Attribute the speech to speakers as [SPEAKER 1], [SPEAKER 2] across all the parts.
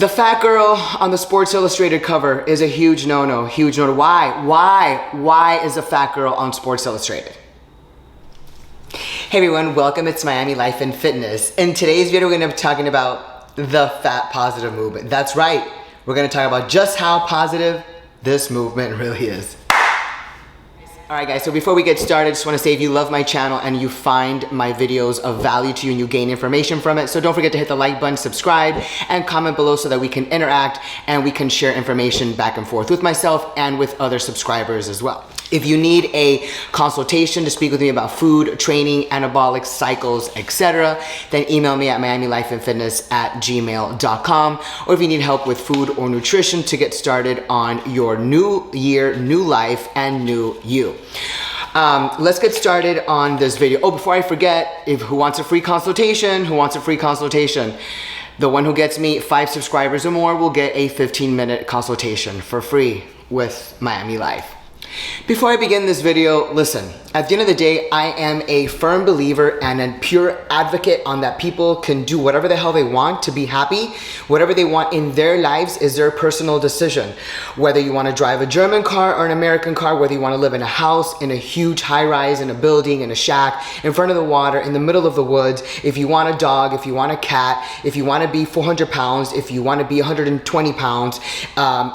[SPEAKER 1] The fat girl on the Sports Illustrated cover is a huge no-no, huge no-no. Why is a fat girl on Sports Illustrated? Hey everyone, welcome. It's Miami Life and Fitness. In today's video, we're gonna be talking about the fat positive movement. That's right. We're gonna talk about just how positive this movement really is. Alright guys, so before we get started, I just want to say if you love my channel and you find my videos of value to you and you gain information from it, so don't forget to hit the like button, subscribe, and comment below so that we can interact and we can share information back and forth with myself and with other subscribers as well. If you need a consultation to speak with me about food, training, anabolic cycles, etc., then email me at miamilifeandfitness@gmail.com. Or if you need help with food or nutrition to get started on your new year, new life, and new you. Let's get started on this video. Oh, before I forget, who wants a free consultation? Who wants a free consultation? The one who gets me 5 subscribers or more will get a 15-minute consultation for free with Miami Life. Before I begin this video, listen, at the end of the day, I am a firm believer and a pure advocate on that people can do whatever the hell they want to be happy. Whatever they want in their lives is their personal decision. Whether you want to drive a German car or an American car, whether you want to live in a house, in a huge high-rise, in a building, in a shack, in front of the water, in the middle of the woods, if you want a dog, if you want a cat, if you want to be 400 pounds, if you want to be 120 pounds,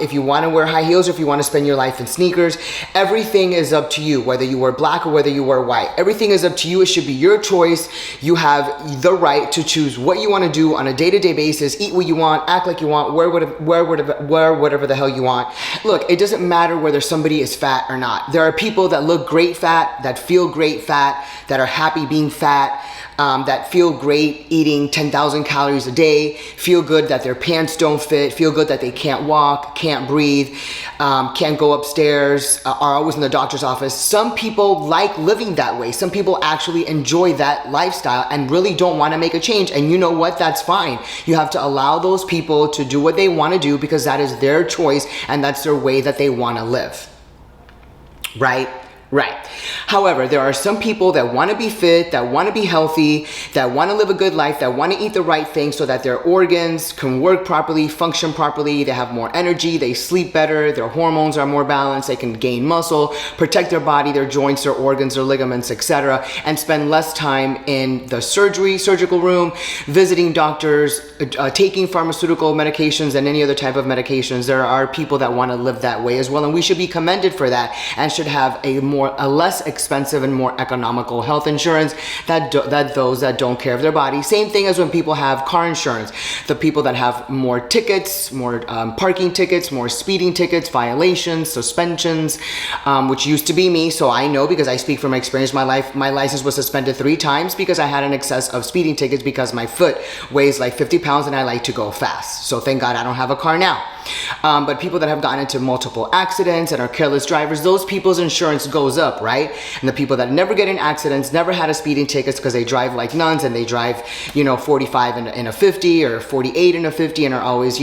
[SPEAKER 1] if you want to wear high heels or if you want to spend your life in sneakers, everything is up to you, whether you wear black or whether you wear white. Everything is up to you. It should be your choice. You have the right to choose what you want to do on a day-to-day basis, eat what you want, act like you want, wear whatever the hell you want. Look, it doesn't matter whether somebody is fat or not. There are people that look great fat, that feel great fat, that are happy being fat, that feel great eating 10,000 calories a day, feel good that their pants don't fit, feel good that they can't walk, can't breathe, can't go upstairs, are always in the doctor's office. Some people like living that way. Some people actually enjoy that lifestyle and really don't want to make a change. And you know what? That's fine. You have to allow those people to do what they want to do because that is their choice and that's their way that they want to live. Right? Right. However, there are some people that want to be fit, that want to be healthy, that want to live a good life, that want to eat the right things so that their organs can work properly, function properly, they have more energy, they sleep better, their hormones are more balanced, they can gain muscle, protect their body, their joints, their organs, their ligaments, etc., and spend less time in the surgical room, visiting doctors, taking pharmaceutical medications and any other type of medications. There are people that want to live that way as well, and we should be commended for that and should have a less expensive and more economical health insurance that those that don't care of their body. Same thing as when people have car insurance. The people that have more tickets, more parking tickets, more speeding tickets, violations, suspensions, which used to be me, so I know because I speak from experience. My license was suspended 3 times because I had an excess of speeding tickets because my foot weighs like 50 pounds and I like to go fast. So thank God I don't have a car now. But people that have gotten into multiple accidents and are careless drivers, those people's insurance goes up, right? And the people that never get in accidents, never had a speeding tickets because they drive like nuns and they drive, 45 in a 50 or 48 in a 50 and are always,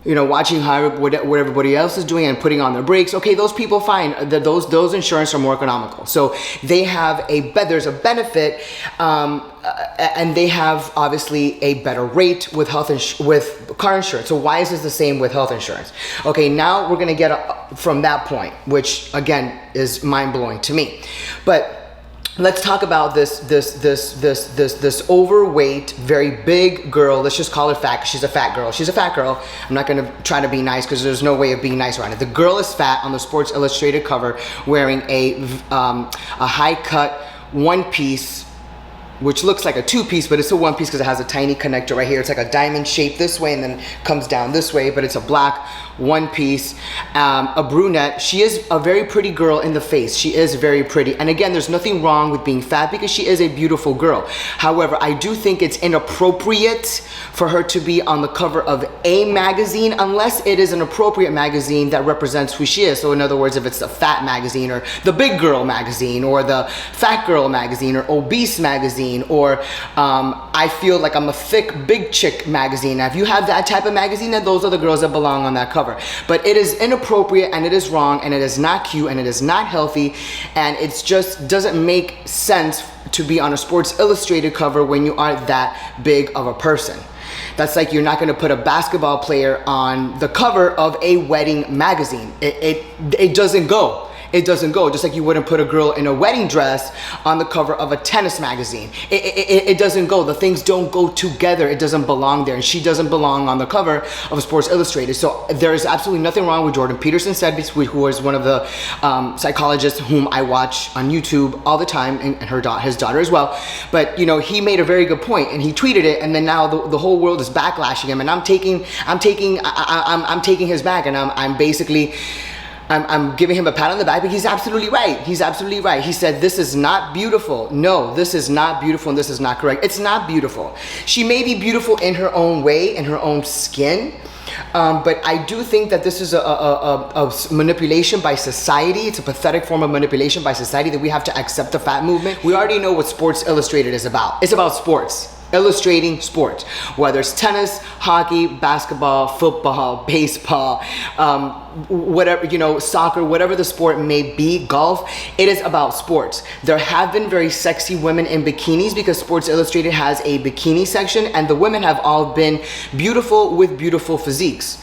[SPEAKER 1] watching what everybody else is doing and putting on their brakes. Okay, those people, fine. Those insurance are more economical. So they have there's a benefit, and they have obviously a better rate with with car insurance. So why is this the same with health insurance? Okay, now we're gonna get from that point, which again is mind-blowing to me. But let's talk about this overweight, very big girl. Let's just call her fat. She's a fat girl. She's a fat girl. I'm not gonna try to be nice because there's no way of being nice around it. The girl is fat on the Sports Illustrated cover, wearing a high-cut one-piece, which looks like a 2-piece, but it's a 1-piece because it has a tiny connector right here. It's like a diamond shape this way and then comes down this way, but it's a black 1-piece, a brunette. She is a very pretty girl in the face. She is very pretty. And again, there's nothing wrong with being fat because she is a beautiful girl. However, I do think it's inappropriate for her to be on the cover of a magazine unless it is an appropriate magazine that represents who she is. So in other words, if it's the Fat magazine or the Big Girl magazine or the Fat Girl magazine or Obese magazine or I feel like I'm a thick big chick magazine. Now, if you have that type of magazine, then those are the girls that belong on that cover. But it is inappropriate and it is wrong and it is not cute and it is not healthy and it just doesn't make sense to be on a Sports Illustrated cover when you are that big of a person. That's like you're not going to put a basketball player on the cover of a wedding magazine. It doesn't go. It doesn't go. Just like you wouldn't put a girl in a wedding dress on the cover of a tennis magazine. It doesn't go. The things don't go together. It doesn't belong there. And she doesn't belong on the cover of Sports Illustrated. So there is absolutely nothing wrong with Jordan Peterson, who is one of the psychologists whom I watch on YouTube all the time, and his daughter as well. But you know, he made a very good point, and he tweeted it, and then now the whole world is backlashing him, and I'm taking his back, and I'm basically. I'm giving him a pat on the back, but he's absolutely right. He's absolutely right. He said, this is not beautiful. No, this is not beautiful, and this is not correct. It's not beautiful. She may be beautiful in her own way, in her own skin, but I do think that this is a manipulation by society. It's a pathetic form of manipulation by society that we have to accept the fat movement. We already know what Sports Illustrated is about. It's about sports. Illustrating sports, whether it's tennis, hockey, basketball, football, baseball, whatever, you know, soccer, whatever the sport may be, golf, it is about sports. There have been very sexy women in bikinis because Sports Illustrated has a bikini section, and the women have all been beautiful with beautiful physiques.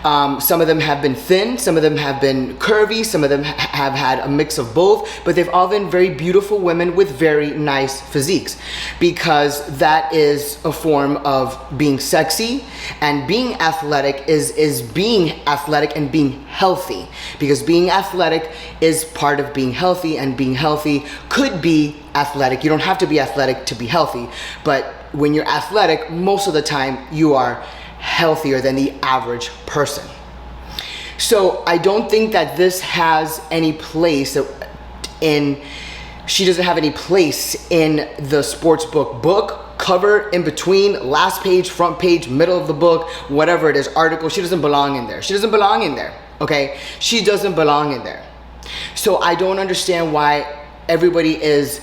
[SPEAKER 1] Some of them have been thin, some of them have been curvy, some of them have had a mix of both, but they've all been very beautiful women with very nice physiques, because that is a form of being sexy, and being athletic is being athletic and being healthy, because being athletic is part of being healthy, and being healthy could be athletic. You don't have to be athletic to be healthy, but when you're athletic, most of the time you are healthier than the average person. So I don't think that this has any place she doesn't have any place in the sports book, cover, in between, last page, front page, middle of the book, whatever it is, article. She doesn't belong in there. She doesn't belong in there, okay? She doesn't belong in there. So I don't understand why everybody is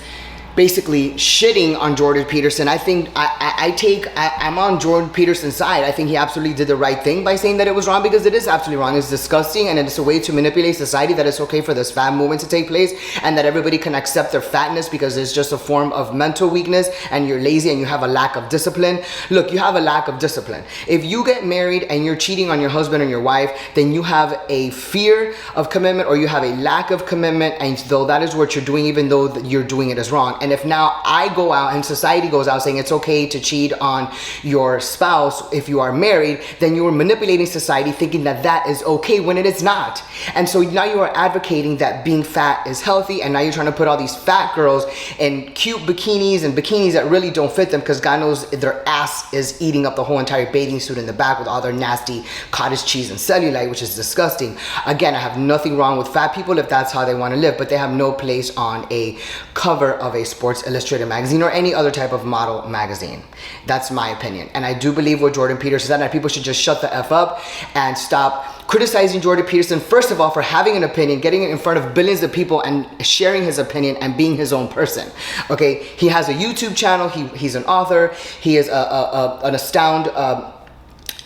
[SPEAKER 1] basically shitting on Jordan Peterson. I think I'm on Jordan Peterson's side. I think he absolutely did the right thing by saying that it was wrong, because it is absolutely wrong. It's disgusting, and it's a way to manipulate society that it's okay for this fat movement to take place, and that everybody can accept their fatness because it's just a form of mental weakness, and you're lazy and you have a lack of discipline. Look, you have a lack of discipline. If you get married and you're cheating on your husband or your wife, then you have a fear of commitment, or you have a lack of commitment, and though that is what you're doing, even though you're doing it as wrong. And if now I go out and society goes out saying it's okay to cheat on your spouse if you are married, then you are manipulating society thinking that that is okay when it is not. And so now you are advocating that being fat is healthy, and now you're trying to put all these fat girls in cute bikinis and bikinis that really don't fit them, because God knows their ass is eating up the whole entire bathing suit in the back with all their nasty cottage cheese and cellulite, which is disgusting. Again, I have nothing wrong with fat people if that's how they want to live, but they have no place on a cover of a Sports Illustrated magazine or any other type of model magazine. That's my opinion. And I do believe what Jordan Peterson said, that people should just shut the F up and stop criticizing Jordan Peterson, first of all, for having an opinion, getting it in front of billions of people and sharing his opinion and being his own person. Okay, he has a YouTube channel, he's an author, he is an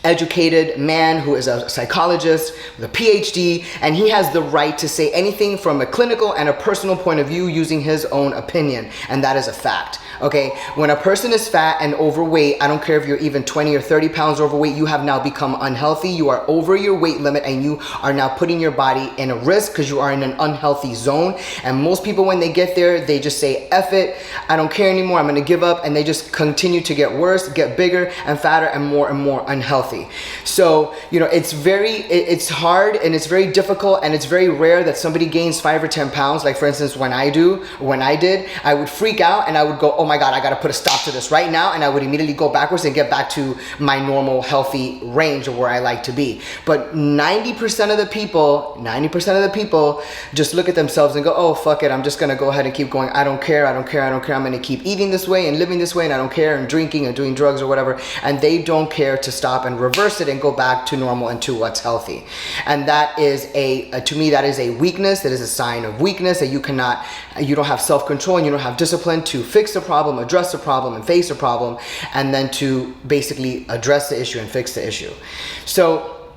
[SPEAKER 1] educated man who is a psychologist with a PhD, and he has the right to say anything from a clinical and a personal point of view using his own opinion, and that is a fact. Okay, when a person is fat and overweight, I don't care if you're even 20 or 30 pounds overweight, you have now become unhealthy. You are over your weight limit, and you are now putting your body in a risk because you are in an unhealthy zone. And most people, when they get there, they just say, F it, I don't care anymore, I'm gonna give up, and they just continue to get worse, get bigger and fatter and more unhealthy. So, you know, it's hard and it's very difficult, and it's very rare that somebody gains 5 or 10 pounds. Like for instance, when I did, I would freak out and I would go, oh my God, I gotta put a stop to this right now. And I would immediately go backwards and get back to my normal healthy range of where I like to be. But 90% of the people just look at themselves and go, oh, fuck it, I'm just gonna go ahead and keep going. I don't care. I'm gonna keep eating this way and living this way, and I don't care, and drinking and doing drugs or whatever. And they don't care to stop and reverse it and go back to normal and to what's healthy. And that is to me, that is a weakness. That is a sign of weakness, that you don't have self-control and you don't have discipline to fix the problem, address the problem, and face the problem, and then to basically address the issue and fix the issue. So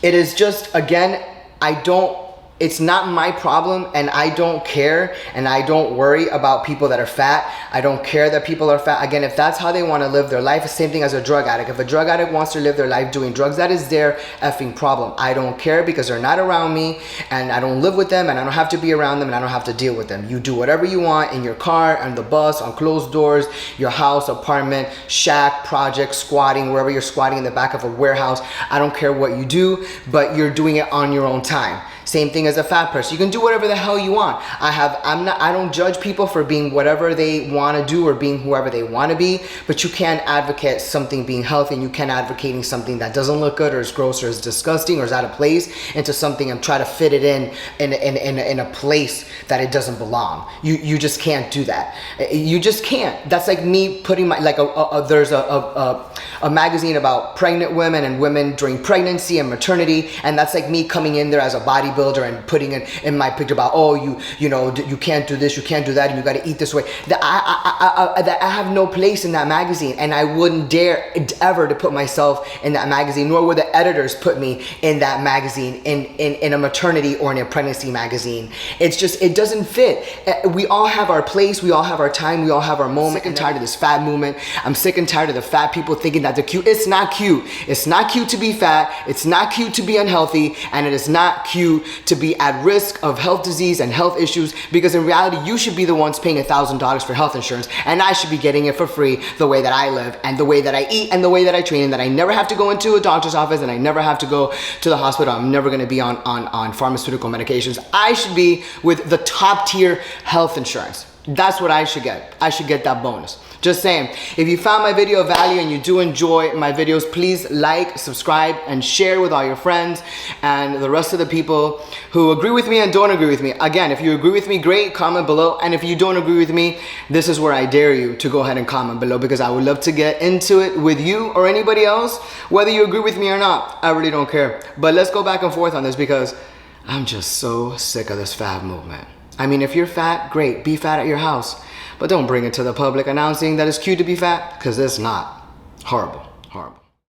[SPEAKER 1] it is just, again, I don't It's not my problem, and I don't care, and I don't worry about people that are fat. I don't care that people are fat. Again, if that's how they want to live their life, it's the same thing as a drug addict. If a drug addict wants to live their life doing drugs, that is their effing problem. I don't care because they're not around me, and I don't live with them, and I don't have to be around them, and I don't have to deal with them. You do whatever you want in your car, on the bus, on closed doors, your house, apartment, shack, project, squatting, wherever you're squatting in the back of a warehouse. I don't care what you do, but you're doing it on your own time. Same thing as a fat person. You can do whatever the hell you want. I don't judge people for being whatever they want to do or being whoever they want to be, but you can't advocate something being healthy, and you can't advocating something that doesn't look good or is gross or is disgusting or is out of place into something and try to fit it in a place that it doesn't belong. You just can't do that. You just can't. That's like me putting my, like there's a magazine about pregnant women and women during pregnancy and maternity, and that's like me coming in there as a bodybuilder and putting it in my picture about, oh, you know, you can't do this, you can't do that, and you got to eat this way. That I have no place in that magazine, and I wouldn't dare ever to put myself in that magazine, nor would the editors put me in that magazine, in a maternity or in a pregnancy magazine. It's just, it doesn't fit. We all have our place, we all have our time, we all have our moment. I'm sick and tired of this fat movement. I'm sick and tired of the fat people thinking that they're cute. It's not cute. It's not cute to be fat. It's not cute to be unhealthy, and it is not cute to be at risk of health disease and health issues, because in reality, you should be the ones paying $1,000 for health insurance, and I should be getting it for free the way that I live and the way that I eat and the way that I train, and that I never have to go into a doctor's office and I never have to go to the hospital. I'm never going to be on pharmaceutical medications. I should be with the top tier health insurance. That's what I should get. I should get that bonus. Just saying. If you found my video of value and you do enjoy my videos, please like, subscribe, and share with all your friends and the rest of the people who agree with me and don't agree with me. Again, if you agree with me, great, comment below. And if you don't agree with me, this is where I dare you to go ahead and comment below, because I would love to get into it with you or anybody else, whether you agree with me or not. I really don't care. But let's go back and forth on this, because I'm just so sick of this fat movement. I mean, if you're fat, great, be fat at your house. But don't bring it to the public announcing that it's cute to be fat, because it's not. Horrible, horrible.